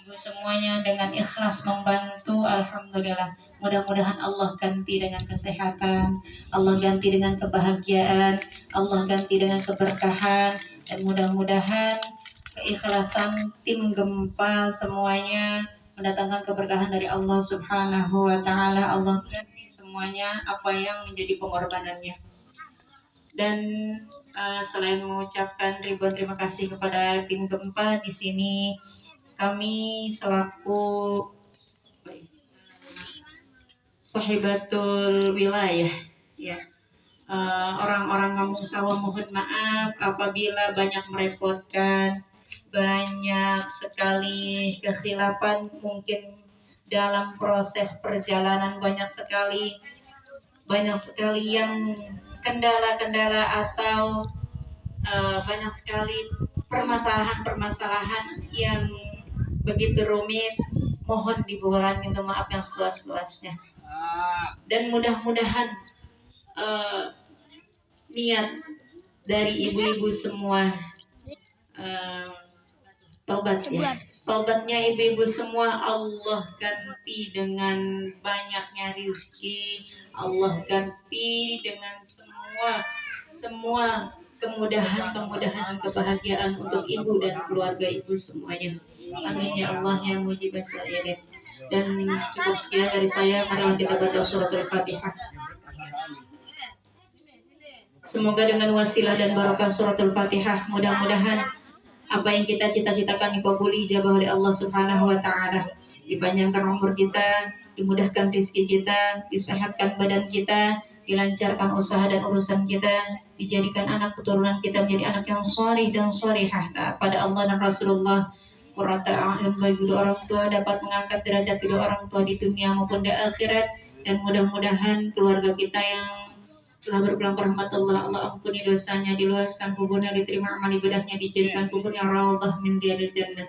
ibu semuanya dengan ikhlas membantu. Alhamdulillah, mudah-mudahan Allah ganti dengan kesehatan, Allah ganti dengan kebahagiaan, Allah ganti dengan keberkahan, dan mudah-mudahan keikhlasan tim gempa semuanya mendatangkan keberkahan dari Allah Subhanahu wa taala. Allah ganti semuanya apa yang menjadi pengorbanannya. Dan selain mengucapkan ribuan terima kasih kepada tim gempa di sini, kami selaku sahibatul wilayah, ya, orang-orang kampung sawah, mohon maaf apabila banyak merepotkan, banyak sekali kekhilafan mungkin dalam proses perjalanan, banyak sekali yang kendala-kendala atau banyak sekali permasalahan-permasalahan yang begitu rumit. Mohon dibukakan pintu maaf yang seluas-luasnya, dan mudah-mudahan niat dari ibu-ibu semua taubatnya ibu-ibu semua Allah ganti dengan banyaknya rizki, Allah ganti dengan semua kemudahan dan kebahagiaan untuk ibu dan keluarga ibu semuanya. Amin ya Allah ya mujibas sa'ilin. Dan cukup sekian dari saya. Marilah kita baca surat Al-Fatihah. Semoga dengan wasilah dan barakah surat Al-Fatihah, mudah-mudahan apa yang kita cita-citakan dikabuli ijabah oleh Allah Subhanahu wa taala. Dipanjangkan umur kita, dimudahkan rezeki kita, disehatkan badan kita, dilancarkan usaha dan urusan kita, dijadikan anak keturunan kita menjadi anak yang shalih dan shalihah taat pada Allah dan Rasulullah. Qurrata a'yun bagi kedua orang tua, dapat mengangkat derajat kedua orang tua di dunia maupun di akhirat. Dan mudah-mudahan keluarga kita yang telah berpulang ke rahmat Allah, Allah ampuni dosanya, diluaskan kuburnya, diterima amal ibadahnya, dijadikan kuburnya raudhah min riyadil jannah.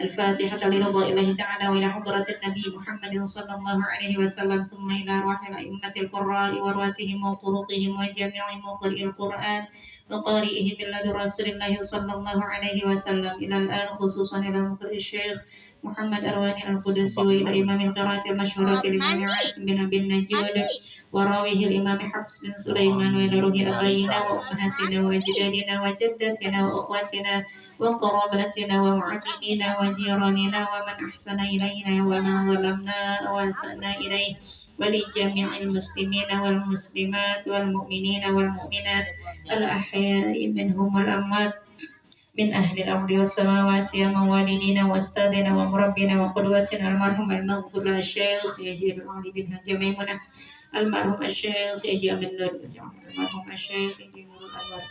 Al-Fatihah liridha ilahi ta'ala wa ila hadratin Nabi Muhammad sallallahu alaihi wasallam, thumma ila ruhil a'immatil qurra'i wa rawatihim wa turuqihim wa jami'i muqri'il Qur'an wa qari'ihi bil Rasulillah sallallahu alaihi wasallam, ila al-an khususan ila muqri'i Syekh Muhammad Arwani Al-Qudusi wa ila imamil qira'ati al-mashhurati Imam Asim bin Abi Najud وراويه الإمام حفص بن سليمان وإلى أبينا وأمهاتنا وأجدادنا وجداتنا وأخواتنا وقراباتنا ومعلمينا وجيراننا ومن أحسن إلينا ومن ظلمنا وأسأنا إليه ولجميع المسلمين والمسلمات والمؤمنين والمؤمنات الأحياء منهم والأموات من أهل الأرض والسماوات يا موالدينا وأستاذنا ومربنا وقدوتنا المرحوم المغفور الشيخ يجيب العلي بن جميعنا المرحوم الشيخ يجيب من نور المرحوم الشيخ يجيب نور الأنوار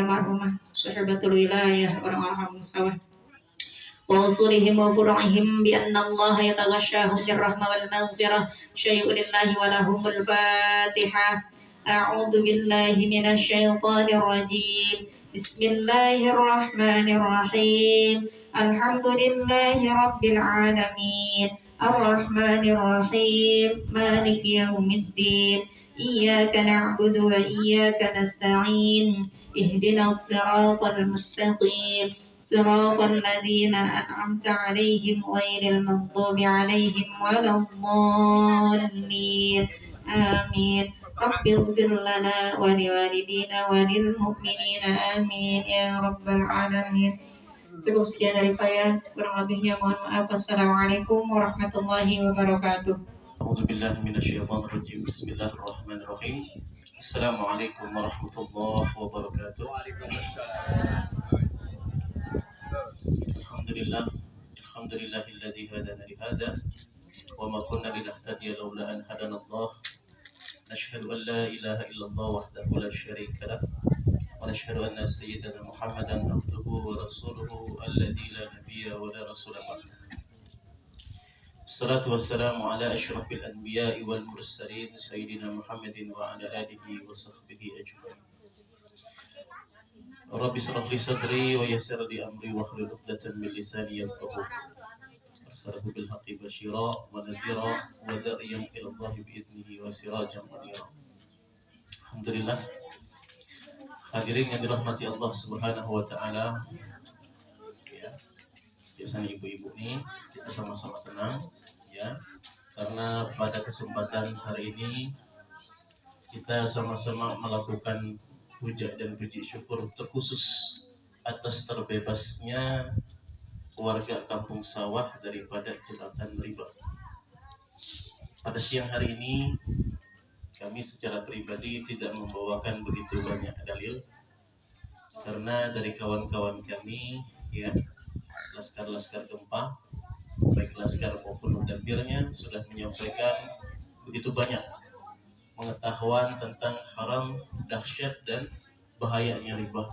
المرحومة صحبة الولاية orang-orang musawah ووصولهم وفرعهم بأن الله يتغشاهم بالرحمة والمغفرة شيء لله ولهم الفاتحة. أعوذ بالله من الشيطان الرجيم. بسم الله الرحمن الرحيم. الحمد لله رب العالمين الرحمن الرحيم مالك يوم الدين إياك نعبد وإياك نستعين اهدنا الصراط المستقيم صراط الذين أنعمت عليهم غير المغضوب عليهم ولا الضالين آمين. رب اغفر لنا ولوالدينا وللمؤمنين آمين يا رب العالمين. Cukup sekian dari saya, kurang lebihnya mohon maaf. Assalamualaikum warahmatullahi wabarakatuh. A'udzu billahi minasyaitonir rajim. Bismillahirrahmanirrahim. Assalamualaikum warahmatullahi wabarakatuh. Alhamdulillahilladzi hadana li hadza wa ma kunna linahtadiya laula an hadana Allah. Nashhadu an la ilaha illallah wahdahu la syarika lah wa nashhadu anna sayyidana Muhammadan abduhu wa rasuluhu alladzi la nabiyya wa la rasula ba'dahu. Assalatu wassalamu ala asyrafil anbiya'i wal mursalin sayyidina Muhammadin wa ala alihi wa sahbihi ajma'in. Rabbi shrah li sadri wa yassir li amri wa hlul 'uqdatam min lisani yafqahu arsalahu bil haqqi basyira wa nadhira wa da'iyan ila Allah bi idnihi wa sirajan munira. Alhamdulillah, hadirin yang dirahmati Allah Subhanahu wa taala. tulisan ibu-ibu nih kita sama-sama tenang ya, karena pada kesempatan hari ini kita sama-sama melakukan puja dan puji syukur terkhusus atas terbebasnya warga Kampung Sawah daripada jeratan riba. Pada siang hari ini kami secara pribadi tidak membawakan begitu banyak dalil karena dari kawan-kawan kami ya, laskar-laskar gempa baik laskar maupun dampirnya sudah menyampaikan begitu banyak pengetahuan tentang haram, dahsyat dan bahayanya riba.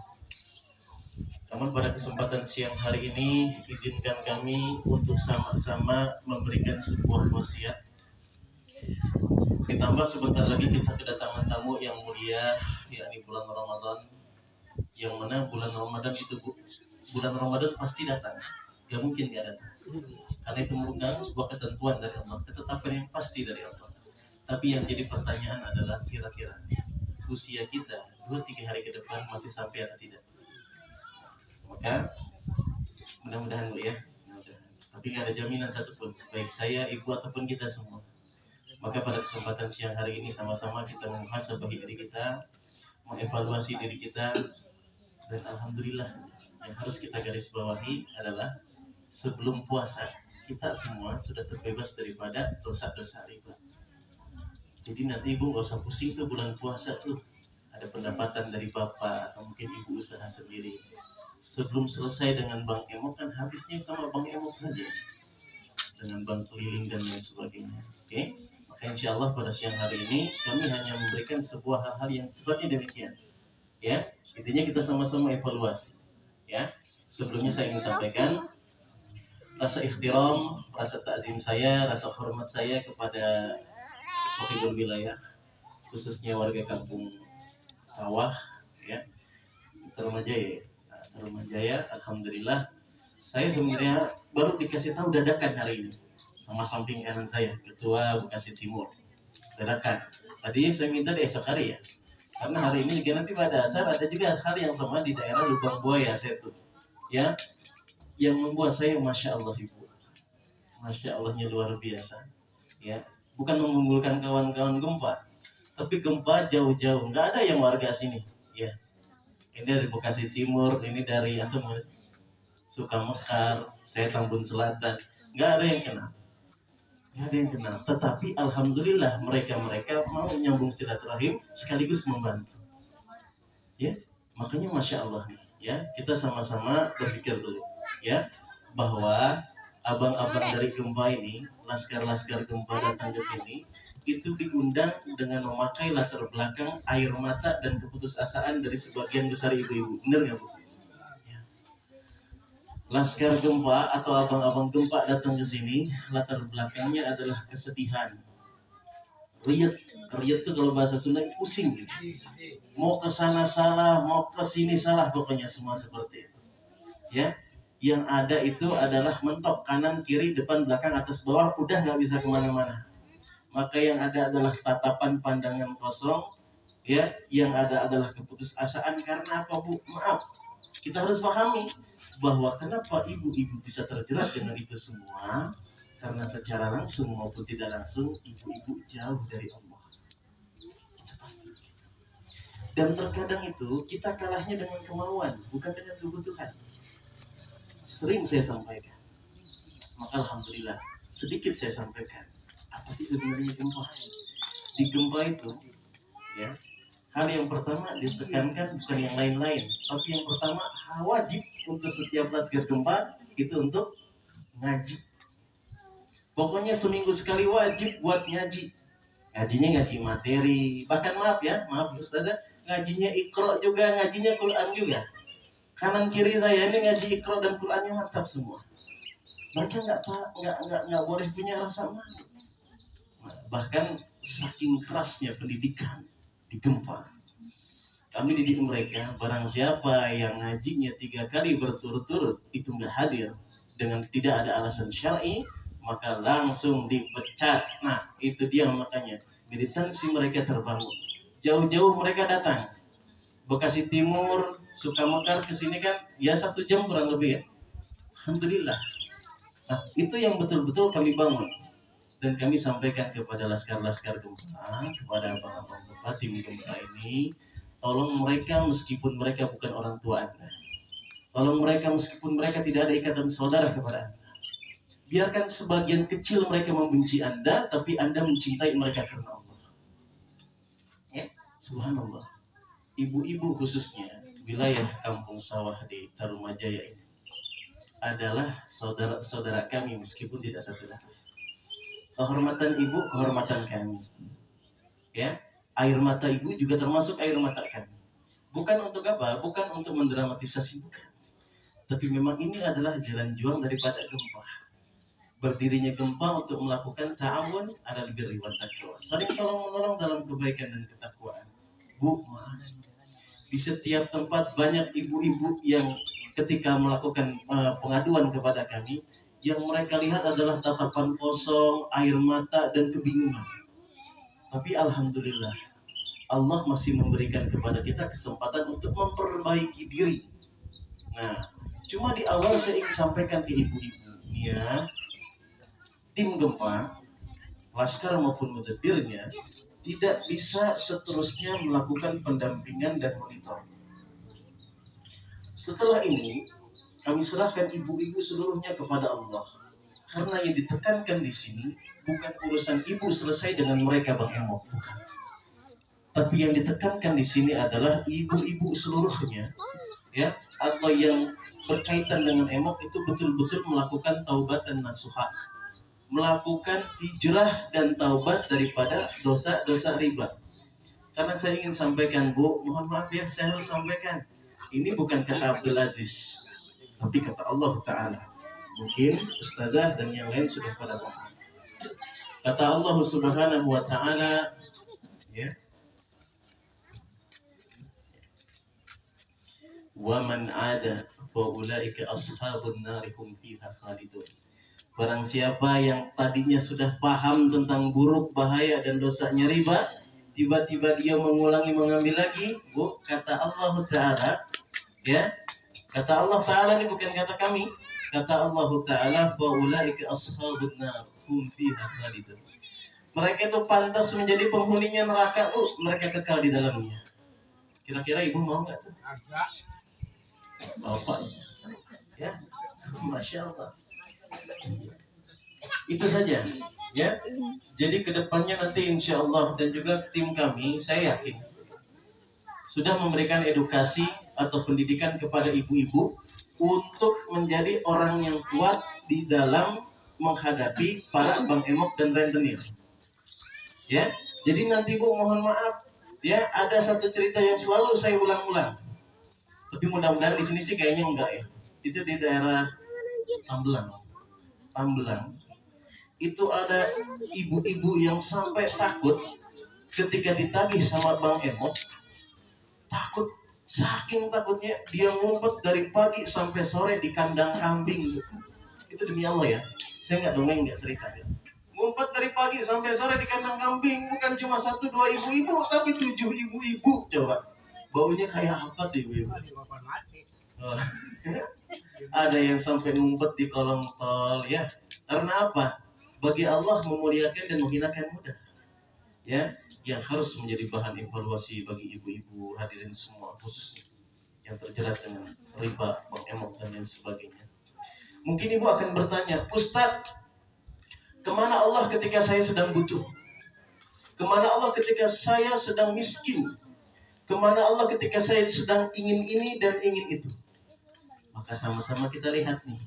Namun pada kesempatan siang hari ini izinkan kami untuk sama-sama memberikan sebuah wasiat. Ditambah sebentar lagi kita kedatangan tamu yang mulia, yakni bulan Ramadan, yang mana bulan Ramadan itu bulan Ramadan pasti datang, gak mungkin gak datang, karena itu merupakan sebuah ketentuan dari Allah, ketetapan yang pasti dari Allah. Tapi yang jadi pertanyaan adalah kira-kira usia kita 2-3 hari ke depan masih sampai atau tidak. Maka mudah-mudahan Bu ya, mudah-mudahan. Tapi gak ada jaminan satupun, baik saya, ibu ataupun kita semua. Maka pada kesempatan siang hari ini sama-sama kita muhasabah diri kita, mengevaluasi diri kita, dan alhamdulillah yang harus kita garis bawahi adalah sebelum puasa kita semua sudah terbebas daripada dosa-dosa riba. Jadi nanti ibu gak usah pusing tuh bulan puasa tuh ada pendapatan dari bapak atau mungkin ibu usaha sendiri. Sebelum selesai dengan bank emok kan habisnya sama bank emok saja, dengan bank keliling dan lain sebagainya. Oke? Maka insya Allah pada siang hari ini kami hanya memberikan sebuah hal-hal yang seperti demikian. Ya, intinya kita sama-sama evaluasi. Ya, sebelumnya saya ingin sampaikan rasa ihtiram, rasa takzim saya, rasa hormat saya kepada sahibul wilayah, khususnya warga Kampung Sawah, ya, Tarumajaya. Tarumajaya, alhamdulillah. Saya sebenarnya baru dikasih tahu dadakan hari ini sama samping kanan saya, Ketua Bekasi Timur, dadakan. Tadi saya minta di esok hari ya, karena hari ini juga nanti pada asar ada juga hal yang sama di daerah Lubang Buaya Setu, ya, yang membuat saya masya Allah ibu, masya Allahnya luar biasa, ya. Bukan mengunggulkan kawan-kawan gempa, tapi gempa jauh-jauh, nggak ada yang warga sini, ya. Ini dari Bekasi Timur, ini dari atau Sukamekar, saya Tambun Selatan, nggak ada yang kenal. Nggak ada yang kenal, tetapi alhamdulillah mereka mau nyambung silaturahim sekaligus membantu. Ya, makanya masya Allah nih, ya kita sama-sama berpikir dulu, ya bahwa abang-abang dari gempa ini, laskar-laskar gempa datang ke sini, itu diundang dengan memakai latar belakang air mata dan keputusasaan dari sebagian besar ibu-ibu, benar nggak Bu? Laskar gempa atau abang-abang gempa datang ke sini, latar belakangnya adalah kesedihan. Riet itu kalau bahasa Sunda pusing gitu. Mau ke sana salah, mau ke sini salah, pokoknya semua seperti itu. Ya, yang ada itu adalah mentok kanan kiri depan belakang atas bawah, udah nggak bisa kemana-mana. Maka yang ada adalah tatapan pandangan kosong, ya, yang ada adalah keputusasaan. Karena apa Bu? Maaf, kita harus pahami bahwa kenapa ibu-ibu bisa terjerat dengan itu semua, karena secara langsung maupun tidak langsung ibu-ibu jauh dari Allah. Itu pasti. Dan terkadang itu kita kalahnya dengan kemauan, bukan dengan kebutuhan. Sering saya sampaikan. Maka alhamdulillah sedikit saya sampaikan. Apa sih sebenarnya gempa? Di gempa itu, ya, hal yang pertama ditekankan bukan yang lain-lain, tapi yang pertama wajib untuk setiap laskar gempa itu untuk ngaji. Pokoknya seminggu sekali wajib buat ngaji. Ngajinya ngaji materi, bahkan maaf Ustazah, ngajinya Iqra juga, ngajinya Quran juga. Kanan kiri saya ini ngaji Iqra dan Qurannya mantap semua. Mereka nggak boleh punya rasa malu. Bahkan saking kerasnya pendidikan di gempa, kami didik mereka, barang siapa yang ngajinya 3 kali berturut-turut itu nggak hadir dengan tidak ada alasan syar'i, maka langsung dipecat. Nah itu dia makanya militansi mereka terbangun. Jauh-jauh mereka datang, Bekasi Timur, Sukamekar ke sini kan, ya 1 jam kurang lebih ya. Alhamdulillah Nah, itu yang betul-betul kami bangun. Dan kami sampaikan kepada laskar-laskar gempa, kepada abang-abang gempa, tim gempa ini, tolong mereka meskipun mereka bukan orang tua Anda. Tolong mereka meskipun mereka tidak ada ikatan saudara kepada Anda. Biarkan sebagian kecil mereka membenci Anda, tapi Anda mencintai mereka karena Allah. Ya, subhanallah. Ibu-ibu khususnya, wilayah kampung sawah di Tarumajaya ini adalah saudara-saudara kami meskipun tidak satu darah. Kehormatan ibu, kehormatan kami. Ya, air mata ibu juga termasuk air mata kami. Bukan untuk apa? Bukan untuk mendramatisasi, bukan. Tapi memang ini adalah jalan juang daripada gempa. Berdirinya gempa untuk melakukan ta'awun alal birri wat taqwa. Saling tolong-menolong dalam kebaikan dan ketakwaan. Bu, maaf. Di setiap tempat banyak ibu-ibu yang ketika melakukan pengaduan kepada kami, yang mereka lihat adalah tatapan kosong, air mata, dan kebingungan. Tapi alhamdulillah, Allah masih memberikan kepada kita kesempatan untuk memperbaiki diri. Nah, cuma di awal saya ingin sampaikan ke ibu-ibu, ya, tim gempa, laskar maupun mudabirnya, tidak bisa seterusnya melakukan pendampingan dan monitor. Setelah ini, kami serahkan ibu-ibu seluruhnya kepada Allah. Karena yang ditekankan di sini bukan urusan ibu selesai dengan mereka Bang Emok, bukan. Tapi yang ditekankan di sini adalah ibu-ibu seluruhnya, ya, atau yang berkaitan dengan Emok itu betul-betul melakukan taubat dan nasuha, melakukan hijrah dan taubat daripada dosa-dosa riba. Karena saya ingin sampaikan, Bu, mohon maaf ya, saya harus sampaikan. Ini bukan kata Abdul Aziz, tapi kata Allah Ta'ala. Mungkin Ustazah dan yang lain sudah pada paham. Kata Allah Subhanahu wa Ta'ala, ya, wa man ada fa ulaika ashabun nar hum fiha khalidun. Barang siapa yang tadinya sudah paham tentang buruk, bahaya dan dosanya riba, tiba-tiba dia mengulangi mengambil lagi, Bu, kata Allah Ta'ala, ya, kata Allah Ta'ala, ini bukan kata kami, kata Allah Ta'ala, fa ulaika ashabun nar hum fiha khalidun. Mereka itu pantas menjadi penghuninya neraka, Bu, mereka kekal di dalamnya. Kira-kira ibu mau nggak tuh? Bapak, ya, masya Allah. Itu saja, ya. Jadi kedepannya nanti insya Allah dan juga tim kami, saya yakin sudah memberikan edukasi atau pendidikan kepada ibu-ibu untuk menjadi orang yang kuat di dalam menghadapi para Bang Emok dan rentenir. Ya, jadi nanti Bu mohon maaf, ya, ada satu cerita yang selalu saya ulang-ulang. Tapi mudah-mudahan di sini sih kayaknya enggak ya. Itu di daerah Tambelang. Itu ada ibu-ibu yang sampai takut ketika ditagih sama Bang Emok. Takut, saking takutnya dia ngumpet dari pagi sampai sore di kandang kambing. Itu demi Allah ya. Saya nggak dongeng, nggak cerita ya. Ngumpet dari pagi sampai sore di kandang kambing, bukan cuma 1-2 ibu-ibu, tapi 7 ibu-ibu. Coba, baunya kayak apa tuh ibu-ibu? Oh. Ada yang sampai ngumpet di kolong tol, ya. Karena apa? Bagi Allah memuliakan dan menghinakan mudah. Ya, yang harus menjadi bahan evaluasi bagi ibu-ibu hadirin semua, khususnya yang terjerat dengan riba, Bang Emok dan lain sebagainya. Mungkin ibu akan bertanya, Ustadz, kemana Allah ketika saya sedang butuh? Kemana Allah ketika saya sedang miskin? Kemana Allah ketika saya sedang ingin ini dan ingin itu? Maka sama-sama kita lihat nih.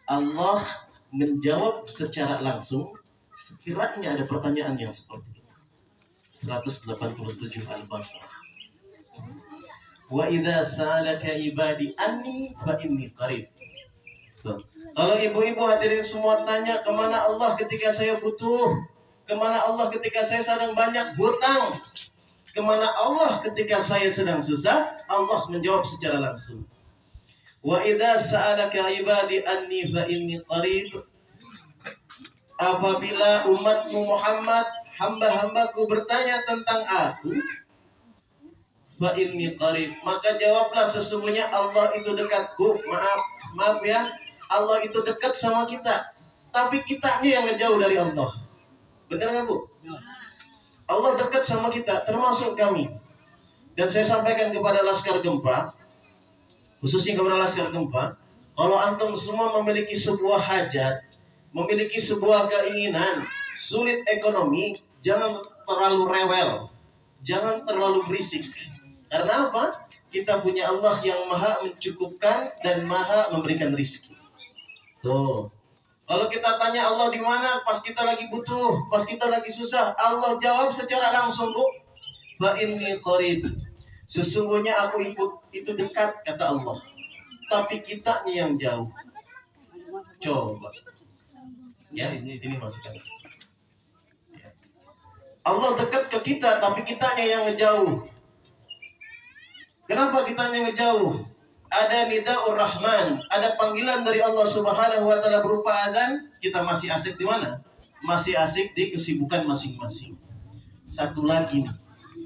Allah menjawab secara langsung sekiranya ada pertanyaan yang seperti itu. 187 Al-Baqarah. Wa idza sa'alaka ibadi anni fa inni qarib. Kalau ibu-ibu hadirin semua tanya kemana Allah ketika saya butuh, kemana Allah ketika saya sedang banyak hutang, kemana Allah ketika saya sedang susah, Allah menjawab secara langsung. Wa idza sa'alaka ibadi anni fa inni qarib. Apabila umatmu Muhammad, hamba-hambaku bertanya tentang aku, fa inni qarib, maka jawablah sesungguhnya Allah itu dekat. Bu, maaf ya, Allah itu dekat sama kita, tapi kitanya yang ngejauh dari Allah. Benar nggak Bu? Allah dekat sama kita, termasuk kami. Dan saya sampaikan kepada Laskar Gempa, khususnya kepada Laskar Gempa, kalau antum semua memiliki sebuah hajat, memiliki sebuah keinginan, sulit ekonomi, jangan terlalu rewel, jangan terlalu berisik. Karena apa? Kita punya Allah yang maha mencukupkan dan maha memberikan rizki. Tuh. Kalau kita tanya Allah di mana pas kita lagi butuh, pas kita lagi susah, Allah jawab secara langsung, Bu. Fa inni qarib. Sesungguhnya aku itu dekat, kata Allah. Tapi kitanya yang jauh. Coba. Ya, ini masukkan. Allah dekat ke kita, tapi kitanya yang ngejauh. Kenapa kitanya ngejauh? Ada nida'ur rahman, ada panggilan dari Allah Subhanahu wa taala berupa azan, kita masih asik di mana? Masih asik di kesibukan masing-masing. Satu lagi nih,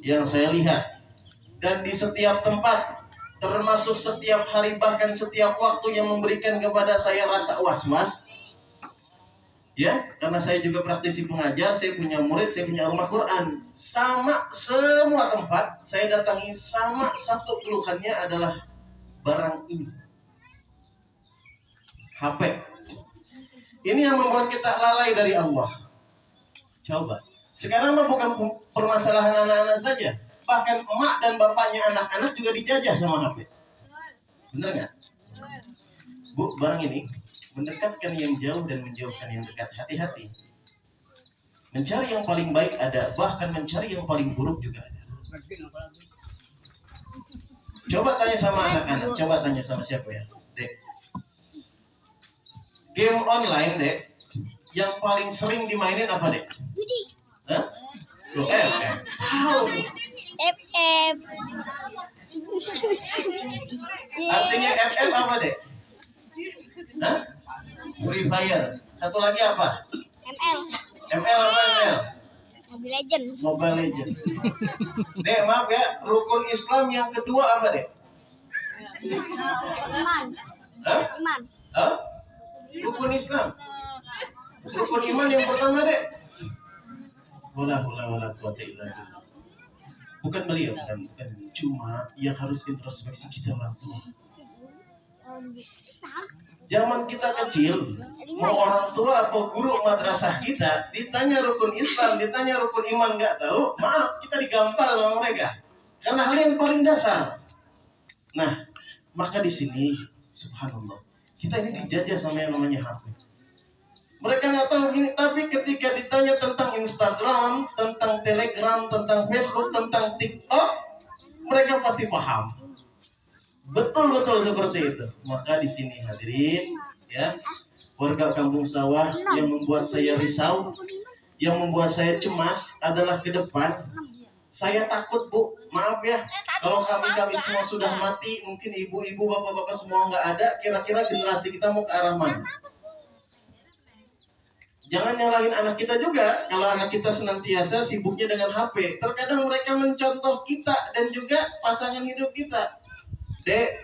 yang saya lihat, dan di setiap tempat, termasuk setiap hari, bahkan setiap waktu yang memberikan kepada saya rasa was-was. Ya, karena saya juga praktisi pengajar, saya punya murid, saya punya rumah Quran. Sama semua tempat saya datangi, sama satu keluhannya adalah barang ini, HP. Ini yang membuat kita lalai dari Allah. Coba. Sekarang mah bukan permasalahan anak-anak saja, bahkan emak dan bapaknya anak-anak juga dijajah sama HP. Bener nggak? Bu, barang ini mendekatkan yang jauh dan menjauhkan yang dekat. Hati-hati. Mencari yang paling baik ada, bahkan mencari yang paling buruk juga ada. Coba tanya sama anak-anak, coba tanya sama siapa ya, Dek. Game online, Dek, yang paling sering dimainin apa, Dek? Hah? Tuh, FF. Artinya FF apa, Dek? Hah? Free Fire. Satu lagi apa? ML. ML apa ML? Mobile Legend. Mobile Legend. Dek, maaf ya, rukun Islam yang kedua apa, Dek? Iman. Hah? Iman. Hah? Rukun Islam. Rukun iman yang pertama, Dek. Wala quwwata illa billah. Bukan beliau, bukan. Cuma yang harus introspeksi kita orang tua. Zaman kita kecil, mau orang tua atau guru madrasah kita ditanya rukun Islam, ditanya rukun iman nggak tahu, maaf, kita digampar sama mereka karena hal yang paling dasar. Nah, maka di sini, subhanallah, kita ini dijajah sama yang namanya HP. Mereka nggak tahu ini, tapi ketika ditanya tentang Instagram, tentang Telegram, tentang Facebook, tentang TikTok, mereka pasti paham. Betul-betul seperti itu. Maka di sini hadirin, ya, warga Kampung Sawah, yang membuat saya risau, yang membuat saya cemas adalah ke depan. Saya takut, Bu, maaf ya, kalau kami semua sudah mati, mungkin ibu-ibu, bapak-bapak semua nggak ada, kira-kira generasi kita mau ke arah mana? Jangan nyalahin anak kita juga. Kalau anak kita senantiasa sibuknya dengan HP, terkadang mereka mencontoh kita dan juga pasangan hidup kita. Dek,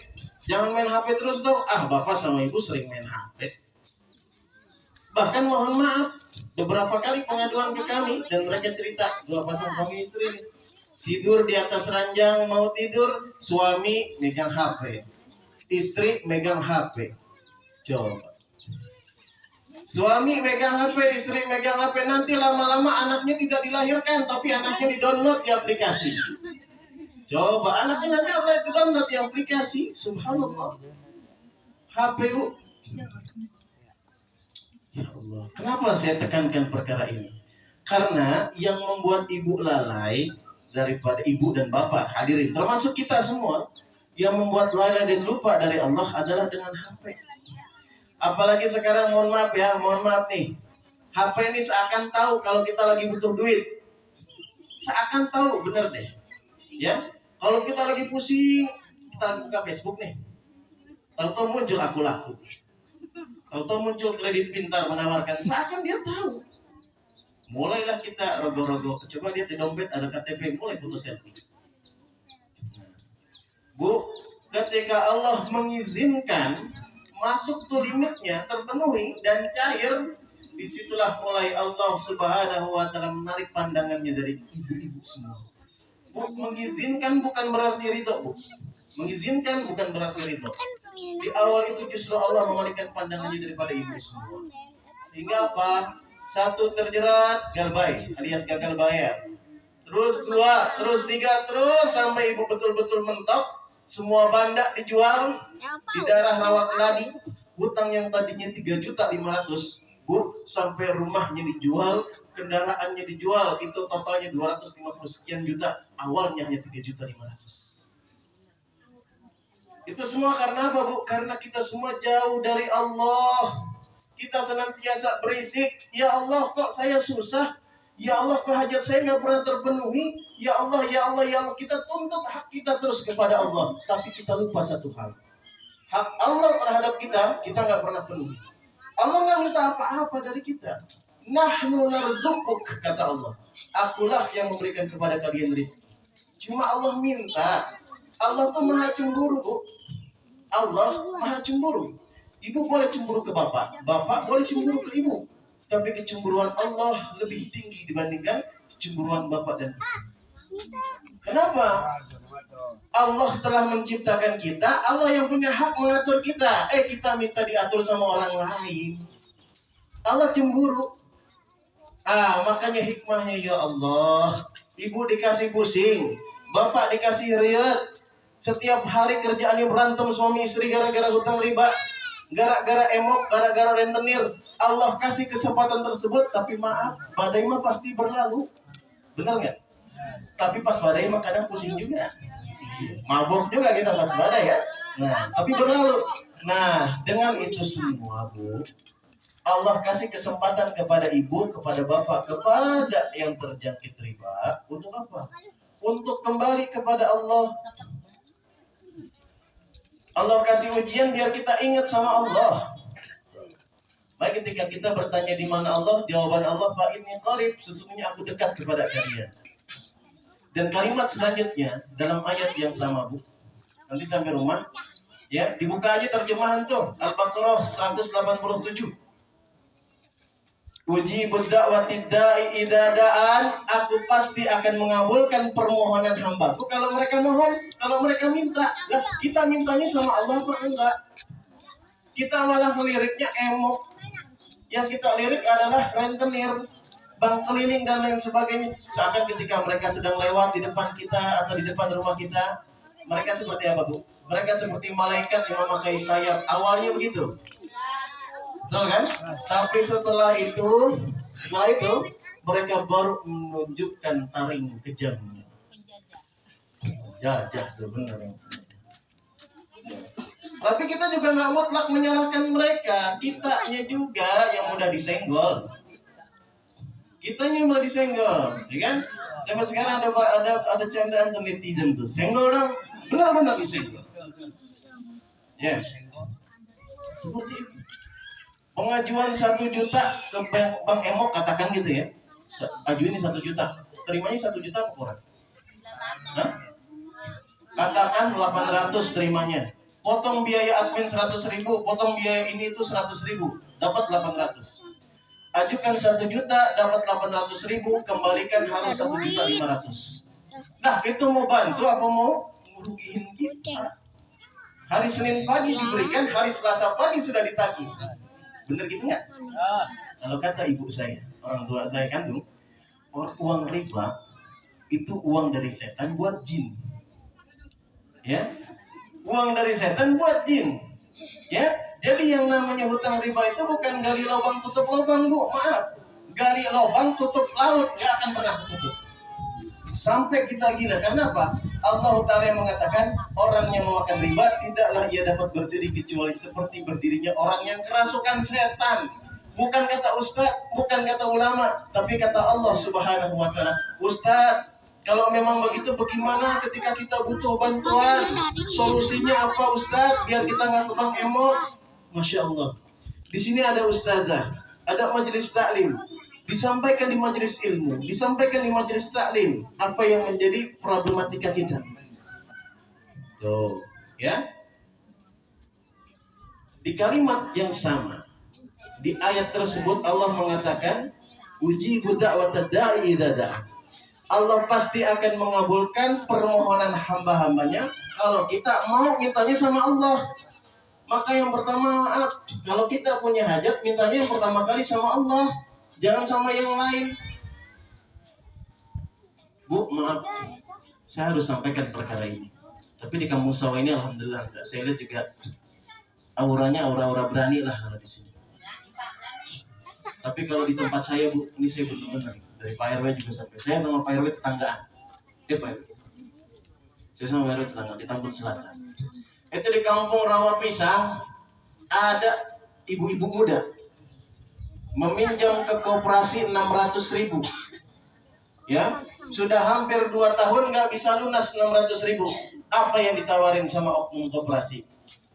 jangan main HP terus dong. Ah, bapak sama ibu sering main HP. Bahkan mohon maaf, beberapa kali pengaduan ke kami dan mereka cerita, dua pasang suami istri tidur di atas ranjang, mau tidur, suami megang HP, istri megang HP. Coba. Suami megang HP, istri megang HP, nanti lama-lama anaknya tidak dilahirkan, tapi anaknya di-download di aplikasi. Coba anaknya nanti mulai download di aplikasi, subhanallah. HP, Bu. Ya Allah, kenapa saya tekankan perkara ini? Karena yang membuat ibu lalai daripada ibu dan bapak, hadirin, termasuk kita semua, yang membuat lalai dan lupa dari Allah adalah dengan HP. Apalagi sekarang, mohon maaf nih, HP ini seakan tahu kalau kita lagi butuh duit. Seakan tahu, bener deh. Ya, kalau kita lagi pusing, kita lagi buka Facebook nih, tahu-tahu muncul aku laku, tahu-tahu muncul kredit pintar menawarkan, seakan dia tahu. Mulailah kita rogoh-rogoh, coba lihat di dompet ada KTP, mulai foto selfie. Bu, ketika Allah mengizinkan masuk tuh limitnya, terpenuhi dan cair, disitulah mulai Allah Subhanahu wa Ta'ala menarik pandangannya dari ibu-ibu semua. Bu, mengizinkan bukan berarti ridho, Bu. Mengizinkan bukan berarti ridho. Di awal itu justru Allah mengalihkan pandangannya daripada ibu semua. Sehingga apa? Satu terjerat galbay alias gagal bayar. Terus dua, terus tiga, terus sampai ibu betul-betul mentok. Semua banda dijual di daerah Rawakeladi. Hutang yang tadinya 3.500.000, Bu, sampai rumahnya dijual, kendaraannya dijual, itu totalnya 250 sekian juta. Awalnya hanya 3.500.000. Itu semua karena apa, Bu? Karena kita semua jauh dari Allah. Kita senantiasa berisik, ya Allah kok saya susah, ya Allah kok hajat saya nggak pernah terpenuhi, ya Allah, ya Allah, ya Allah. Kita tuntut hak kita terus kepada Allah, tapi kita lupa satu hal, hak Allah terhadap kita nggak pernah penuhi. Allah nggak minta apa-apa dari kita. Nahnu narzukuk, kata Allah, akulah yang memberikan kepada kalian rezeki. Cuma Allah minta. Allah tuh maha cemburu, Bu. Allah maha cemburu. Ibu boleh cemburu ke bapak, bapak boleh cemburu ke ibu. Tapi kecemburuan Allah lebih tinggi dibandingkan kecemburuan bapak dan ibu. Kenapa? Allah telah menciptakan kita, Allah yang punya hak mengatur kita. Kita minta diatur sama orang lain. Allah cemburu. Makanya hikmahnya, ya Allah. Ibu dikasih pusing, bapak dikasih riat. Setiap hari kerjaannya berantem suami istri gara-gara hutang riba, gara-gara emok, gara-gara rentenir. Allah kasih kesempatan tersebut, tapi maaf, badai mah pasti berlalu. Benar nggak? Tapi pas badai mah kadang pusing juga. Mabok juga kita pas badai ya. Nah, tapi berlalu. Nah, dengan itu semua, Bu, Allah kasih kesempatan kepada ibu, kepada bapak, kepada yang terjangkit riba. Untuk apa? Untuk kembali kepada Allah. Allah kasih ujian biar kita ingat sama Allah. Baik, ketika kita bertanya di mana Allah, jawaban Allah, fa inni qarib, sesungguhnya aku dekat kepada kalian. Dan kalimat selanjutnya dalam ayat yang sama, Bu. Nanti sampai rumah, ya, dibuka aja terjemahan tuh, Al-Baqarah 187. Ujibud da'wati da'i idza da'an, aku pasti akan mengabulkan permohonan hambaku kalau mereka mohon, kalau mereka minta. Lah, kita mintanya sama Allah apa enggak? Kita malah liriknya emok. Yang kita lirik adalah rentenir, bank keliling dan lain sebagainya. Seakan ketika mereka sedang lewat di depan kita atau di depan rumah kita, mereka seperti apa, Bu? Mereka seperti malaikat yang memakai sayap. Awalnya begitu. Betul kan? Tapi setelah itu mereka baru menunjukkan taring kejamnya. Jajah tuh benar. Tapi kita juga nggak mutlak menyalahkan mereka. Kitanya juga yang mudah disenggol. Kitanya yang mudah disenggol, ya kan? Sampai sekarang ada candaan netizen tuh. Senggol dong, benar-benar disenggol. Ya. Seperti itu. Pengajuan 1 juta ke bank emok, katakan gitu ya. Ajuin ini 1 juta. Terimanya 1 juta apa kurang? Katakan 800 terimanya. Potong biaya admin 100.000, potong biaya ini itu 100.000, dapat 800. Ajukan 1 juta, dapat 800.000, kembalikan harus 1.500.000. Nah, itu mau bantu apa mau merugiin kita? Hari Senin pagi diberikan, hari Selasa pagi sudah ditagih. Bener gitu nggak? Kalau kata ibu saya, orang tua saya kandung, uang riba itu uang dari setan buat jin. Ya, uang dari setan buat jin. Ya, jadi yang namanya hutang riba itu bukan gali lubang tutup lubang, Bu. Maaf, gali lubang tutup laut, nggak akan pernah tutup. Sampai kita gila. Karena apa? Allah Ta'ala yang mengatakan orang yang memakan riba tidaklah ia dapat berdiri kecuali seperti berdirinya orang yang kerasukan setan. Bukan kata ustaz, bukan kata ulama, tapi kata Allah Subhanahu wa Ta'ala. Ustaz, kalau memang begitu bagaimana ketika kita butuh bantuan? Solusinya apa, Ustaz? Biar kita nggak ke bank emok. Masya Allah. Di sini ada ustazah, ada majelis taklim. Disampaikan di majelis ilmu, disampaikan di majelis taklim apa yang menjadi problematika kita. Tuh, ya. Di kalimat yang sama, di ayat tersebut Allah mengatakan, ujibu da'watad da'i idza da'a. Allah pasti akan mengabulkan permohonan hamba-hambanya kalau kita mau mintanya sama Allah. Maka yang pertama, maaf, kalau kita punya hajat, mintanya yang pertama kali sama Allah, jangan sama yang lain. Bu, maaf, saya harus sampaikan perkara ini. Tapi di kampung sawah ini alhamdulillah, saya lihat juga auranya aura-aura berani lah kalau di sini. Tapi kalau di tempat saya, Bu, ini saya benar-benar dari Pak RW juga sampai saya sama Pak RW tetanggaan. Pak RW. Saya sama Pak RW tetangga di Tambun Selatan. Itu di kampung Rawa Pisang ada ibu-ibu muda meminjam ke koperasi 600.000. Ya, sudah hampir 2 tahun nggak bisa lunas 600.000. Apa yang ditawarin sama oknum koperasi?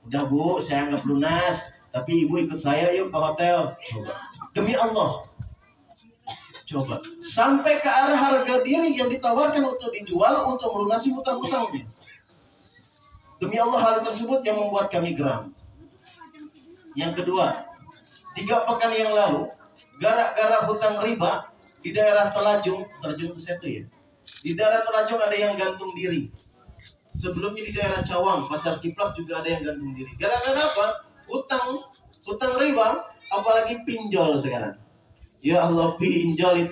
Udah Bu, saya anggap lunas, tapi ibu ikut saya yuk ke hotel. Coba. Demi Allah. Coba. Sampai ke arah harga diri yang ditawarkan untuk dijual untuk melunasi hutang-hutangnya. Demi Allah, hal tersebut yang membuat kami geram. Yang kedua, 3 pekan yang lalu, gara-gara hutang riba di daerah Telajung itu Setu ya. Di daerah Telajung ada yang gantung diri. Sebelumnya di daerah Cawang, Pasar Ciplak juga ada yang gantung diri. Gara-gara apa? Hutang riba, apalagi pinjol sekarang. Ya Allah, pinjol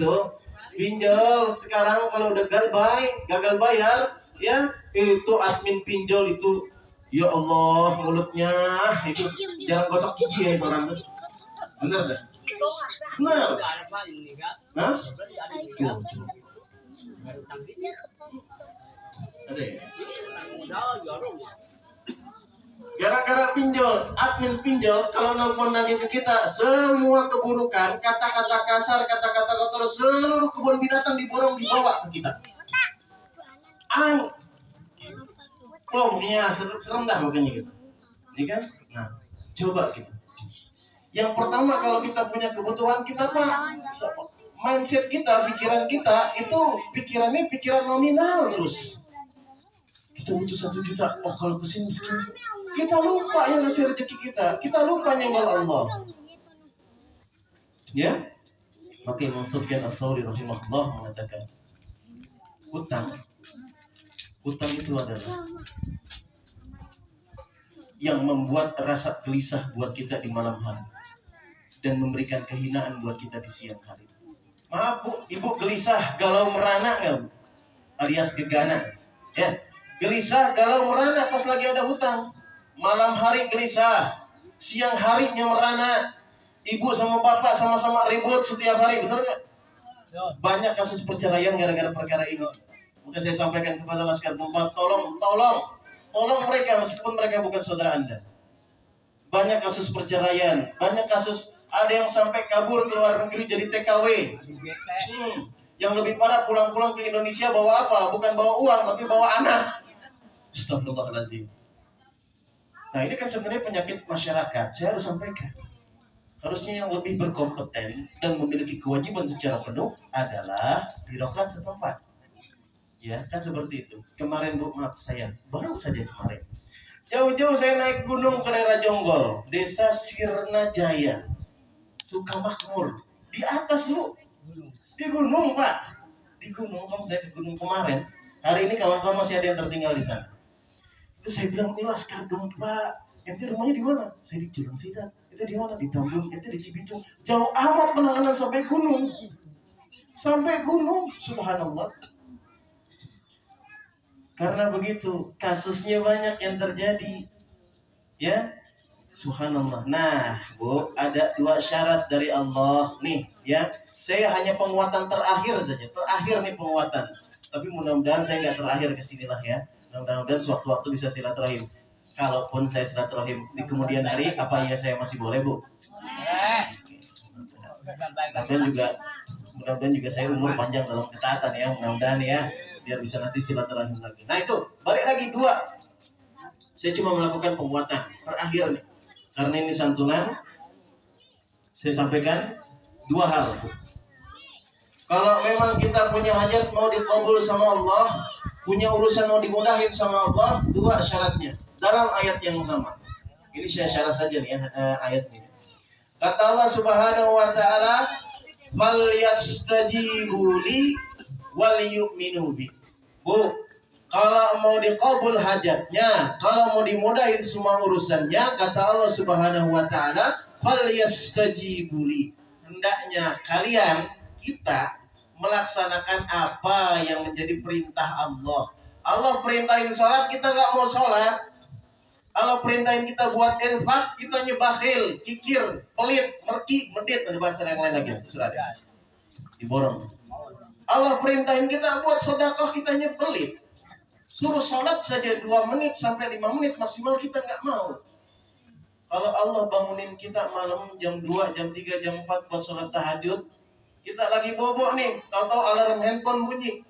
sekarang kalau udah gagal bayar, ya itu admin pinjol itu, ya Allah, mulutnya itu jangan gosok gigi ya orang. Bener dah. Bener. Hah? Ada ya? Gara-gara pinjol, admin pinjol kalau nelfon lagi ke kita, semua keburukan, kata-kata kasar, kata-kata kotor, seluruh kebun binatang diborong dibawa ke kita. Pokoknya serem dah makanya gitu. Ini kan? Nah, coba kita. Yang pertama kalau kita punya kebutuhan, kita mindset kita, pikiran kita itu pikirannya pikiran nominal terus. Kita butuh 1 juta. Oh kalau kesini miskin. Kita lupa yang ngasih rezeki kita. Kita lupa nyenggol Allah. Ya? Maka Imam Sufyan Ats-Tsauri rahimahullah mengatakan, hutang itu adalah yang membuat rasa gelisah buat kita di malam hari dan memberikan kehinaan buat kita di siang hari. Maaf Bu, Ibu gelisah galau merana nggak Bu? Alias gegana. Ya, gelisah galau merana pas lagi ada hutang. Malam hari gelisah, siang harinya merana. Ibu sama bapak sama-sama ribut setiap hari, betul nggak? Banyak kasus perceraian gara-gara perkara ini. Maka saya sampaikan kepada Laskar Bomba, tolong mereka meskipun mereka bukan saudara Anda. Banyak kasus perceraian, banyak kasus ada yang sampai kabur ke luar negeri jadi TKW. Yang lebih parah pulang-pulang ke Indonesia bawa apa? Bukan bawa uang, tapi bawa anak. Astagfirullahaladzim. Nah ini kan sebenarnya penyakit masyarakat. Saya harus sampaikan. Harusnya yang lebih berkompeten dan memiliki kewajiban secara penuh adalah birokrat setempat. Ya kan seperti itu. Kemarin Bu, maaf saya baru saja kemarin. Jauh-jauh saya naik gunung ke daerah Jonggol, Desa Sirnajaya, Sukamakmur. Di atas Bu, di gunung Pak, di gunung. Kamu saya ke gunung kemarin. Hari ini kawan-kawan masih ada yang tertinggal di sana. Terus saya bilang, ini Laskar dong Pak. Ente rumahnya di mana? Saya di Jurang Sidat. Itu di mana? Di Tambun. Itu di Cibitung. Jauh amat penanganan sampai gunung. Subhanallah. Karena begitu, kasusnya banyak yang terjadi. Ya, subhanallah. Nah, Bu, ada 2 syarat dari Allah. Nih, ya. Saya hanya penguatan terakhir saja. Terakhir nih penguatan. Tapi mudah-mudahan saya nggak terakhir kesinilah ya. Mudah-mudahan sewaktu-waktu bisa silaturahim. Kalaupun saya silaturahim di kemudian hari, apa ya saya masih boleh Bu? Mudah-mudahan juga saya umur panjang dalam ketaatan ya. Mudah-mudahan ya, biar bisa nanti silaturahim lagi. Nah itu, balik lagi 2. Saya cuma melakukan penguatan terakhir nih. Karena ini santunan, saya sampaikan 2 hal. Kalau memang kita punya hajat mau dikabul sama Allah, punya urusan mau dimudahin sama Allah, 2 syaratnya dalam ayat yang sama. Ini saya syarah saja nih ya ayat ini. Kata Allah Subhanahu wa taala, "Falyastajibu li wal yu'minu bi." Bu, kalau mau dikabul hajatnya, kalau mau dimudahin semua urusannya, kata Allah Subhanahu wa taala, "Falyastajibu li." Hendaknya kalian, kita melaksanakan apa yang menjadi perintah Allah. Allah perintahin sholat, kita nggak mau sholat. Allah perintahin kita buat infak, kita bakhil, kikir, pelit, merki, medit, ada bahasa yang lain lagi, terserah deh. Diborong. Allah perintahin kita buat sedekah, kita pelit. Suruh sholat saja 2 menit sampai 5 menit maksimal, kita nggak mau. Kalau Allah bangunin kita malam jam 2, jam 3, jam 4 buat sholat tahajud, kita lagi bobok nih, tahu-tahu alarm handphone bunyi.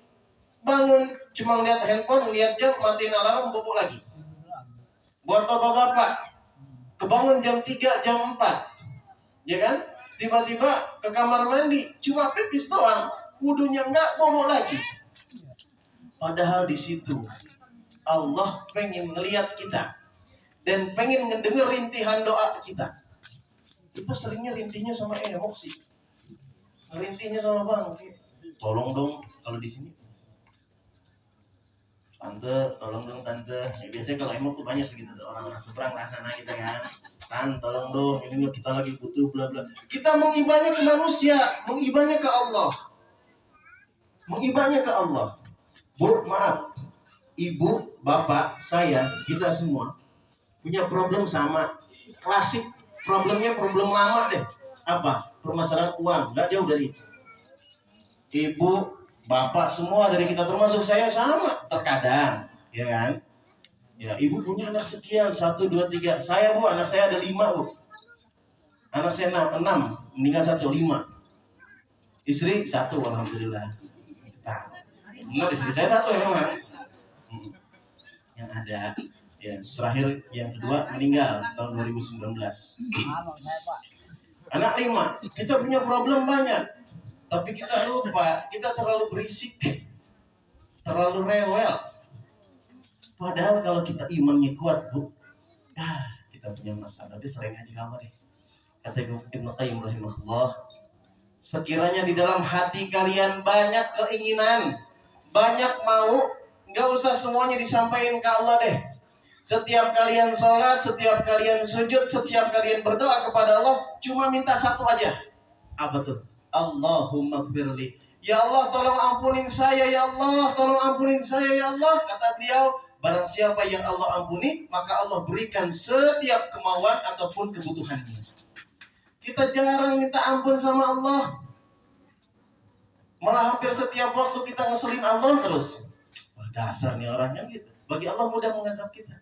Bangun, cuma lihat handphone, lihat jam, matiin alarm, bobok lagi. Buat bapak-bapak, kebangun jam 3, jam 4, ya kan? Tiba-tiba ke kamar mandi, cuma pipis doang, wudunya enggak, bobok lagi. Padahal di situ Allah pengen ngelihat kita dan pengen ngedenger rintihan doa kita. Kita seringnya rintihnya sama emosi, rintihnya sama bang, tolong dong kalau di sini. Tante, tolong dong tante. Ya, biasanya kalau emang tuh banyak begitu orang-orang seberang sana kita kan. Tan, tolong dong. Ini kita lagi butuh bla bla. Kita mengibahnya ke manusia, mengibahnya ke Allah. Mengibahnya ke Allah. Bu, maaf. Ibu, bapak, saya, kita semua punya problem sama. Klasik. Problemnya problem lama deh. Apa? Permasalahan uang. Nggak jauh dari itu. Ibu, bapak semua dari kita termasuk saya sama terkadang, ya kan? Ya, ibu punya anak sekian, 1, 2, 3. Saya bu, anak saya ada 5 bu. Anak saya 6, meninggal 1, 5. Istri 1, alhamdulillah. Benar, istri saya 1 memang. Yang ada, ya terakhir yang kedua meninggal tahun 2019. Anak 5, kita punya problem banyak. Tapi kita lupa, kita terlalu berisik, terlalu rewel. Padahal kalau kita imannya kuat, bu, kita punya masalah. Dia sering aja kamar deh. Kata Ibnu Qayyim rahimahullah, sekiranya di dalam hati kalian banyak keinginan, banyak mau, nggak usah semuanya disampaikan ke Allah deh. Setiap kalian sholat, setiap kalian sujud, setiap kalian berdoa kepada Allah, cuma minta satu aja. Apa tuh? Allahumma gfirli. Ya Allah, tolong ampunin saya, ya Allah, tolong ampunin saya, ya Allah. Kata beliau, barang siapa yang Allah ampuni, maka Allah berikan setiap kemauan ataupun kebutuhannya. Kita jarang minta ampun sama Allah. Malah hampir setiap waktu kita ngeselin Allah terus. Wah, dasar nih orangnya gitu. Bagi Allah mudah mengazab kita.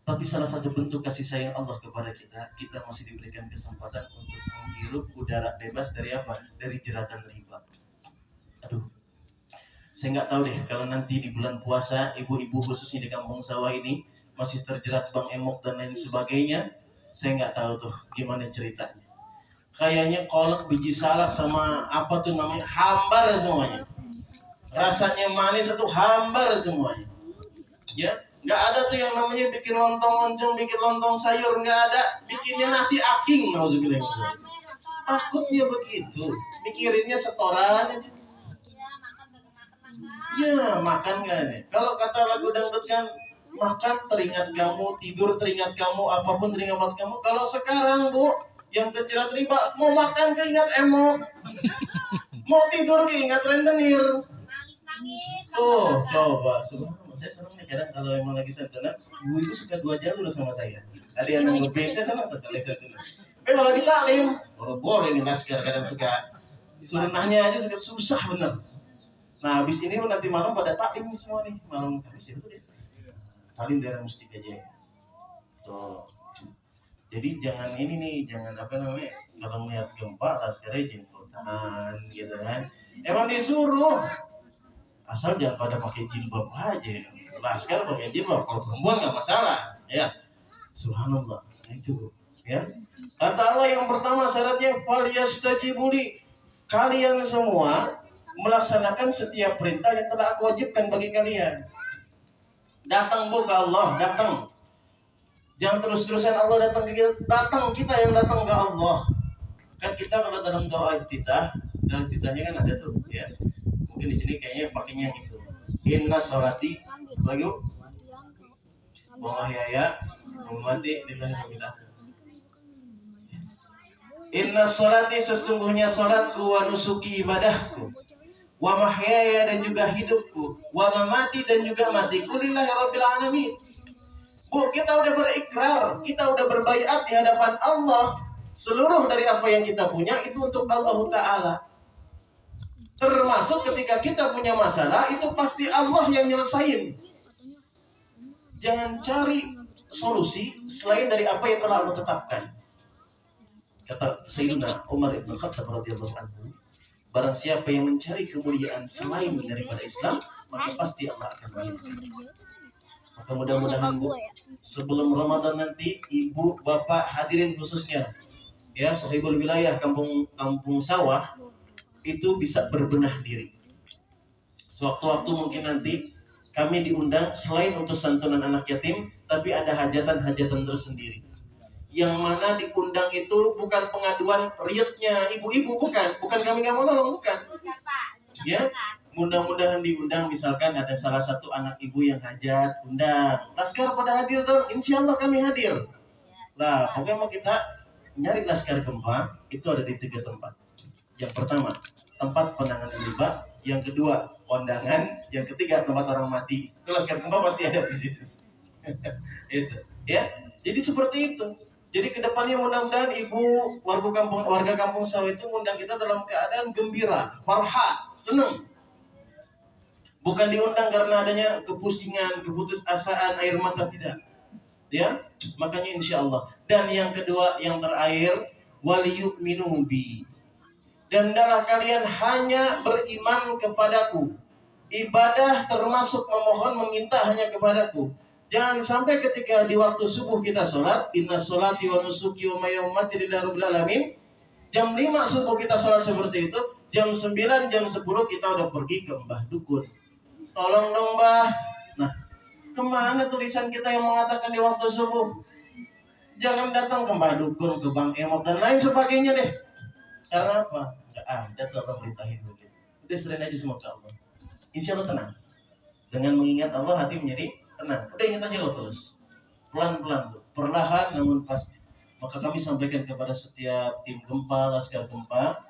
Tapi salah satu bentuk kasih sayang Allah kepada kita, kita masih diberikan kesempatan untuk menghirup udara bebas dari apa? Dari jeratan riba. Aduh, saya nggak tahu deh kalau nanti di bulan puasa, ibu-ibu khususnya di kampung sawah ini masih terjerat bang emok dan lain sebagainya. Saya nggak tahu tuh gimana ceritanya. Kayaknya kolak, biji salak sama apa tuh namanya, hambar semuanya. Rasanya manis itu hambar semuanya. Ya. Nggak ada tuh yang namanya bikin lontong oncom, bikin lontong sayur, nggak ada. Bikinnya nasi aking, naudzubillah. Takutnya begitu. Mikirinnya setoran aja. Ya, makan nggak nih? Kalau kata lagu dangdut kan, makan teringat kamu, tidur teringat kamu, apapun teringat kamu. Kalau sekarang bu, yang terjerat riba, mau makan keingat emok, mau tidur keingat rentenir. Oh, coba, saya senang nih kadang kalau emang lagi senang, ibu itu suka 2 jalur sama saya. Tadi yang nge-B, saya senang sekali saya senang. Tapi kalau di taklim, boleh nih naskah kadang suka disuruh nanya aja suka susah bener. Nah, habis ini nanti malam pada taklim nih semua nih, malam Kamis itu deh. Taklim daerah Mustika Jaya. Tuh. Jadi jangan ini nih, jangan apa namanya, kalau melihat gempa laskarnya jenggotan gitu kan. Emang disuruh. Asal jangan pada pakai jilbab aja. Laskar pakai jilbab, kalau perempuan nggak masalah, ya. Subhanallah, itu, ya. Kata Allah yang pertama syaratnya falyastajibu li. Kalian semua melaksanakan setiap perintah yang telah aku wajibkan bagi kalian. Datang bu ke Allah, datang. Jangan terus-terusan Allah datang ke kita, yang datang ke Allah. Kan kita kalau dalam doa iftitah, dalam iftitahnya kan ada tuh, ya. Mungkin di sini kayaknya pakainya gitu. Inna sholati, lagi, wa mahyaya, wa mamati lillahi rabbil alamin. Inna sholati, sesungguhnya salatku, wa nusuki, ibadahku, wa mahyaya, dan juga hidupku, wa mamati, dan juga matiku, lillahi rabbil alamin. Bu, kita udah berikrar, kita udah berbaiat di hadapan Allah. Seluruh dari apa yang kita punya itu untuk Allah Ta'ala. Termasuk ketika kita punya masalah, itu pasti Allah yang nyelesain. Jangan cari solusi selain dari apa yang telah Allah tetapkan. Kata Sayyidina Umar ibn Khattab radhiyallahu anhu, barang siapa yang mencari kemuliaan selain daripada Islam, maka pasti Allah akan memuliakan. Maka mudah-mudahan Bu, sebelum Ramadan nanti, ibu, bapak, hadirin khususnya, ya, sahibul wilayah kampung sawah, itu bisa berbenah diri. Sewaktu-waktu mungkin nanti kami diundang selain untuk santunan anak yatim, tapi ada hajatan-hajatan tersendiri. Yang mana diundang itu bukan pengaduan riutnya ibu-ibu, bukan kami nggak mau nolong, bukan. Ya, mudah-mudahan diundang, misalkan ada salah satu anak ibu yang hajat, undang. Laskar pada hadir dong, insya Allah kami hadir. Nah, pokoknya mau kita nyari laskar gempa, itu ada di 3 tempat. Yang pertama, tempat penanganan riba. Yang kedua, kondangan. Yang ketiga, tempat orang mati. Itu laskar gempa pasti ada di situ. Itu, ya. Jadi seperti itu. Jadi kedepannya mudah-mudahan ibu warga kampung sawah itu mengundang kita dalam keadaan gembira, farha, senang. Bukan diundang karena adanya kepusingan, keputusasaan, air mata, tidak. Ya, makanya insya Allah. Dan yang kedua, yang terakhir, waliyu'minu bi. Dan hendaklah kalian hanya beriman kepadaku. Ibadah termasuk memohon, meminta hanya kepadaku. Jangan sampai ketika di waktu subuh kita sholat, inna sholati wa nusuki wa mayyamati lillahi rabbil alamin, jam 5 subuh kita sholat seperti itu, jam 9, jam 10 kita udah pergi ke Mbah Dukun. Tolong dong Mbah. Nah, kemana tulisan kita yang mengatakan di waktu subuh? Jangan datang ke Mbah Dukun, ke Bang Emok, dan lain sebagainya deh. Karena apa? Nggak ada tuh Allah berintahin begitu. Udah serahin aja semua ke Allah. Insya Allah tenang. Dengan mengingat Allah, hati menjadi tenang. Udah ingat aja lo terus. Pelan-pelan tuh. Perlahan namun pasti. Maka kami sampaikan kepada setiap tim gempa, laskar gempa,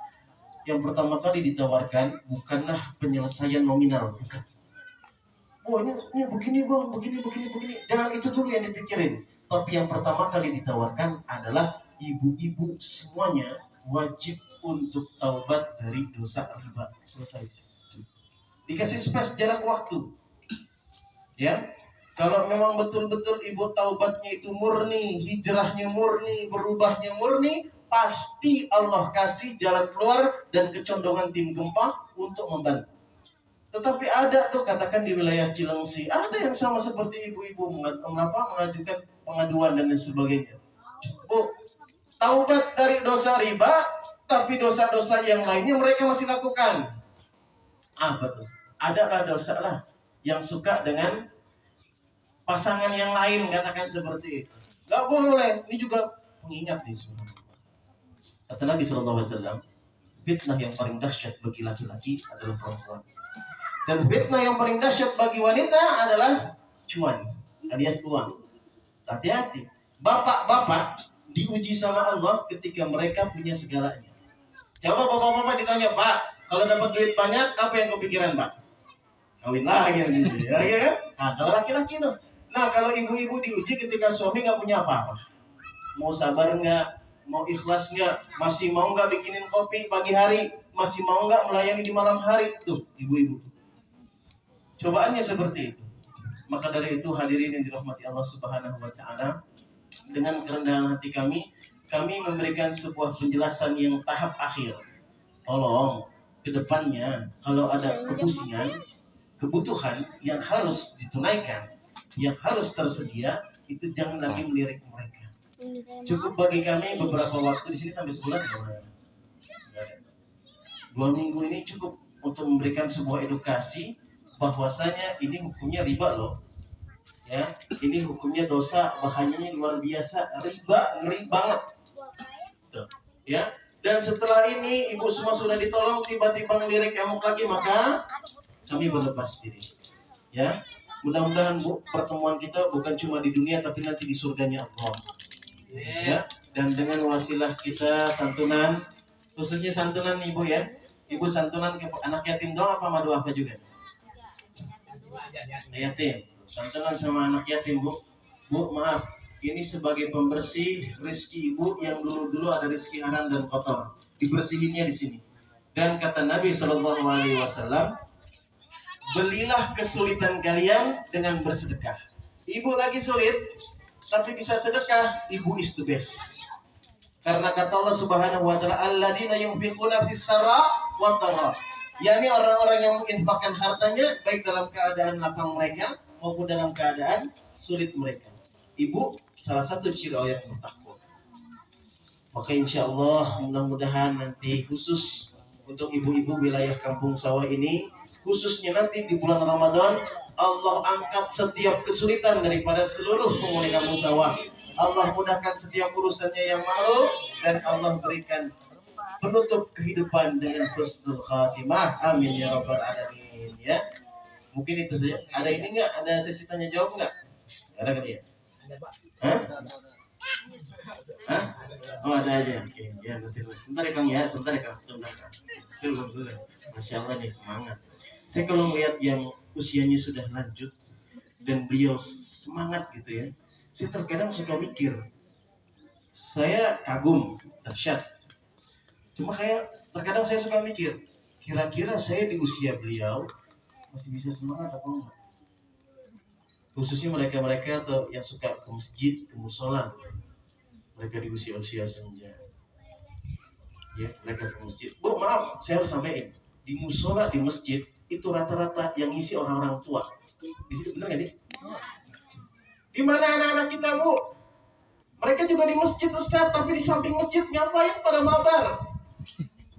yang pertama kali ditawarkan bukanlah penyelesaian nominal, bukan. Oh ini begini bang, begini. Jangan itu dulu yang dipikirin. Tapi yang pertama kali ditawarkan adalah ibu-ibu semuanya wajib untuk taubat dari dosa riba. Selesai. Dikasih space jarak waktu. Ya, kalau memang betul-betul ibu taubatnya itu murni, hijrahnya murni, berubahnya murni, pasti Allah kasih jalan keluar dan kecondongan tim gempa untuk membantu. Tetapi ada tuh, katakan di wilayah Cilengsi, ada yang sama seperti ibu-ibu mengajukan pengaduan dan lain sebagainya. Bu, taubat dari dosa riba, tapi dosa-dosa yang lainnya mereka masih lakukan. Apa tuh? Adalah dosa lah yang suka dengan pasangan yang lain, katakan seperti itu. Gak boleh. Ini juga pengingat di surah. Kata Nabi SAW, fitnah yang paling dahsyat bagi laki-laki adalah perempuan. Dan fitnah yang paling dahsyat bagi wanita adalah cuan, alias uang. Hati-hati. Bapak-bapak diuji sama Allah ketika mereka punya segalanya. Coba bapak-bapak ditanya, Pak, kalau dapat duit banyak, apa yang kepikiran, Pak? Kawin lagi gitu, ya kan? Nah, kalau laki-laki tuh. Nah, kalau ibu-ibu diuji ketika suami nggak punya apa-apa, mau sabar nggak, mau ikhlas nggak, masih mau nggak bikinin kopi pagi hari, masih mau nggak melayani di malam hari, tuh ibu-ibu. Cobaannya seperti itu. Maka dari itu hadirin yang dirahmati Allah Subhanahu wa Ta'ala, dengan kerendahan hati kami memberikan sebuah penjelasan yang tahap akhir. Tolong kedepannya kalau ada kepusingan, kebutuhan yang harus ditunaikan, yang harus tersedia, itu jangan lagi melirik mereka. Cukup bagi kami beberapa waktu di sini sampai sebulan. 2 minggu ini cukup untuk memberikan sebuah edukasi bahwasanya ini hukumnya riba loh. Ya, ini hukumnya dosa, bahayanya luar biasa, riba, ngeri banget. Tuh, ya. Dan setelah ini ibu semua sudah ditolong, tiba-tiba ngelirik emok lagi, maka kami berlepas diri. Ya, mudah-mudahan Bu, pertemuan kita bukan cuma di dunia tapi nanti di surganya Allah. Ya, dan dengan wasilah kita santunan, khususnya santunan ibu ya, ibu santunan ke anak yatim doang apa madu apa juga? Yatim, santunan sama anak yatim Bu. Bu maaf, ini sebagai pembersih rezeki ibu yang dulu ada rezeki haram dan kotor, dibersihinnya di sini. Dan kata Nabi Shallallahu Alaihi Wasallam, belilah kesulitan kalian dengan bersedekah. Ibu lagi sulit, tapi bisa sedekah, ibu is the best. Karena kata Allah Subhanahu wa taala, alladzina yunfiquna fis sarra wa dharra. yakni orang-orang yang menginfakkan hartanya baik dalam keadaan lapang mereka maupun dalam keadaan sulit mereka. Ibu salah satu ciri orang yang bertakwa. Maka insya Allah mudah-mudahan nanti khusus untuk ibu-ibu wilayah Kampung Sawah ini, khususnya nanti di bulan Ramadan, Allah angkat setiap kesulitan daripada seluruh penghuni Kampung Sawah. Allah mudahkan setiap urusannya yang malu dan Allah berikan penutup kehidupan dengan husnul khatimah. Amin ya rabbal alamin. Ya, mungkin itu saja. Ada ini enggak? Ada sesi tanya jawab enggak? Ada kali ya? Hah? Hah? Oh ada aja. Oke, ya nanti. Sebentar ya Kang ya, sebentar ya Kang. Sebentar Kang. Betul. Masya Allah nih semangat. Saya kalau melihat yang usianya sudah lanjut dan beliau semangat gitu ya, saya terkadang suka mikir, saya kagum, dahsyat. Cuma terkadang saya suka mikir, kira-kira saya di usia beliau masih bisa semangat apa enggak? Khususnya mereka-mereka atau yang suka ke masjid, ke musola, mereka di usia-usia senja. Ya, mereka ke masjid. Bu, maaf, saya harus sampaikan, di musola, di masjid itu rata-rata yang isi orang-orang tua. Di situ benar nggak sih? Di mana anak-anak kita, Bu? Mereka juga di masjid, Ustaz, tapi di samping masjid ngapain pada mabar?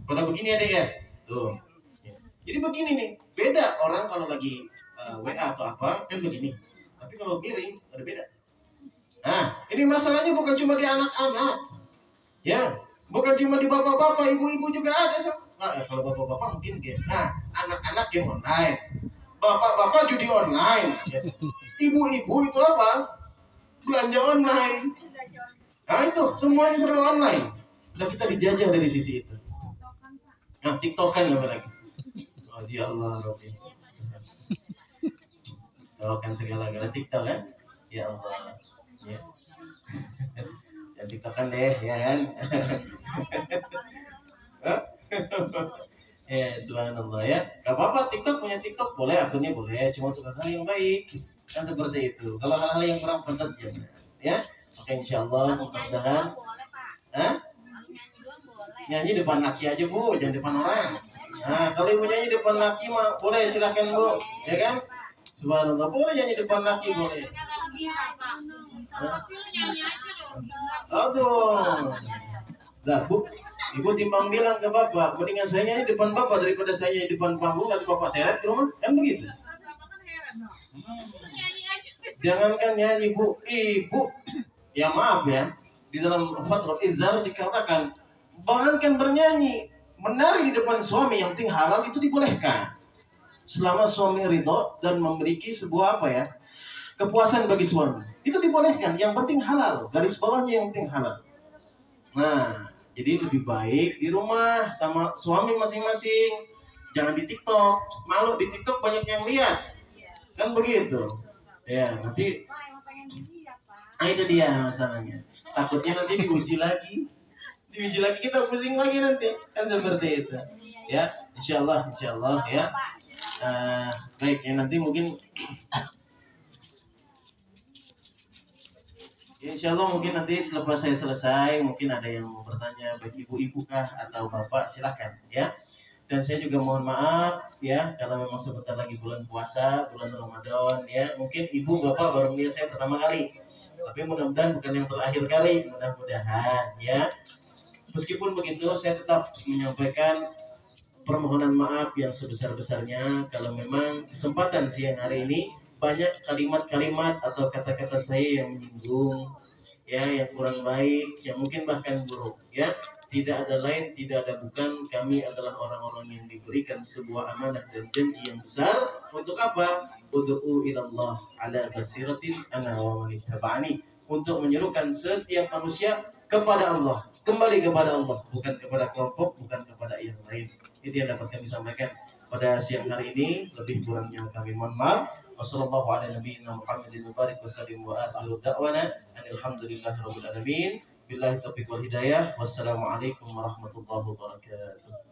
Pada begini ada ya? Tuh. Jadi begini nih, beda orang kalau lagi WA atau apa, kan begini. Tapi kalau giring, ada beda. Nah, ini masalahnya bukan cuma di anak-anak. Ya, bukan cuma di bapak-bapak, ibu-ibu juga ada. Nah, kalau bapak-bapak mungkin game. Nah, anak-anak game online. Bapak-bapak judi online. Ibu-ibu itu apa? Belanja online. Nah itu, semuanya serba online. Sudah kita dijajah dari sisi itu. Nah, TikTokan apa lagi? Oh ya Allah, Rabbi. TikTokan segala-gala TikTok kan? Ya Allah. Ya. Ya TikTokan deh, ya kan? Subhanallah ya. Gak apa-apa, TikTok punya TikTok boleh, akunnya boleh, cuma untuk hal yang baik. Kan seperti itu. Kalau hal-hal yang kurang pantas jangan. Ya. Oke, insyaallah mudah-mudahan. Hah? Nyanyi depan laki aja Bu, jangan depan orang. Nah, kalau ibu nyanyi depan laki mah boleh, silakan Bu, ya kan? Subhanallah, boleh nyanyi depan laki boleh. Aduh. Nah, Bu, ibu timbang bilang ke bapak, mendingan saya nyanyi depan bapak daripada saya nyanyi depan panggung atau bapak seret ke rumah, kan begitu? Jangankan nyanyi Bu, ibu, ya maaf ya, di dalam Fathul Izzar dikatakan, bahkan bernyanyi, menari di depan suami yang penting halal itu dibolehkan. Selama suami ridho dan memiliki sebuah apa ya, kepuasan bagi suami, itu dibolehkan. Yang penting halal, garis bawahnya yang penting halal. Nah, jadi lebih baik di rumah sama suami masing-masing, jangan di TikTok. Malu di TikTok banyak yang lihat, kan begitu. Ya nanti, itu dia masalahnya. Takutnya nanti diuji lagi kita pusing lagi nanti, kan seperti itu. Ya, insyaallah ya. Baik ya, nanti mungkin insyaallah mungkin nanti selepas saya selesai mungkin ada yang mau bertanya, baik ibu-ibu kah atau bapak, silakan ya. Dan saya juga mohon maaf ya, karena memang sebentar lagi bulan puasa, bulan Ramadan ya. Mungkin ibu bapak baru melihat saya pertama kali, tapi mudah-mudahan bukan yang terakhir kali, mudah-mudahan ya. Meskipun begitu, saya tetap menyampaikan permohonan maaf yang sebesar-besarnya kalau memang kesempatan siang hari ini banyak kalimat-kalimat atau kata-kata saya yang menyinggung, ya, yang kurang baik, yang mungkin bahkan buruk, ya. Tidak ada lain, tidak ada bukan, kami adalah orang-orang yang diberikan sebuah amanah dan janji yang besar. Untuk apa? Ud'u ilallah ala basiratin ana wa man ittaba'ani. Untuk menyerukan setiap manusia kepada Allah, kembali kepada Allah, bukan kepada kelompok, bukan kepada yang lain. Itu yang dapat kami sampaikan pada siang hari ini. Lebih kurangnya kami mohon maaf. Wassallallahu ala nabiyyina Muhammadin wa barik wa sallim wa akhiru da'wana alhamdulillahi rabbil alamin. Billahi taufiq wal hidayah. Wassalamualaikum warahmatullahi wabarakatuh.